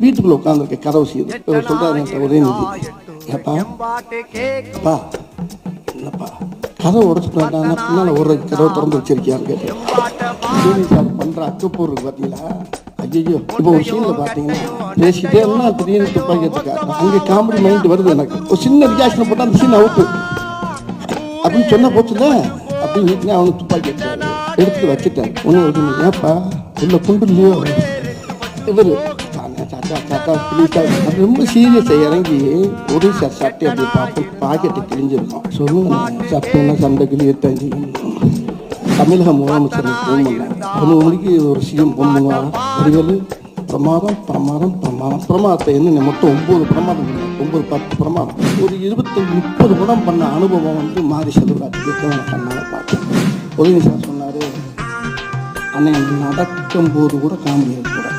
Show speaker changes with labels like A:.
A: வீட்டுக்குள்ள உட்காந்துருக்க கதவு செய்யுது. இவர் சொல்றாரு என்கிட்ட, உதயநிதி, ஏப்பா அப்பா என்னப்பா கதவை உடச்சுட்டு பின்னால் ஒரு கதவை திறந்து வச்சிருக்கியான்னு கேட்டேன். சரி சார் பண்ற அக்கப்போர் இருக்கு பார்த்தீங்களா, ஐயோ இப்போ ஒரு சீனில் பார்த்தீங்கன்னா பேசிட்டே என்ன திடீர்னு துப்பாக்கி எடுத்துக்காரு. அங்கே காமெடி மைண்ட் வருது எனக்கு. ஒரு சின்ன ரியாக்ஷன் போட்டால் அந்த சீன் அவுட்டு அப்படின்னு சொன்ன போச்சுல அப்படின்னு வீட்டுல அவனுக்கு துப்பாக்கி எடுத்து வச்சுட்டாரு. ஒன்று ஏப்பா உள்ள குண்டு இல்லையோ இவர் சாட்டா சாட்டா பிடிச்சா ரொம்ப சீரியஸாக இறங்கி ஒரு சட்டை அப்படி பார்ப்போம், பாக்கெட்டு கிழிஞ்சிருக்கும். சொல்லுங்க சட்டைன்னா சண்டை கிழியத்தாஞ்சி தமிழக முதலமைச்சருக்கு ஃபோன் பண்ணேன். 1 மணிக்கு ஒரு சிஎம் ஃபோன் பண்ணுவாங்க. வடிவேலு பிரமாதம் பிரமாதம் பிரமாதம் பிரமாதத்தை என்ன மொத்தம் 9 பிரமாதம், 9 10 பிரமாதம், ஒரு 25-30 படம் பண்ண அனுபவம் வந்து மாறி செல்வராஜ் கண்ணால் பார்த்தேன். உதயநிதி சார் சொன்னார், அன்னை நடக்கும்போது கூட காமெடி இருக்கக்கூடாது.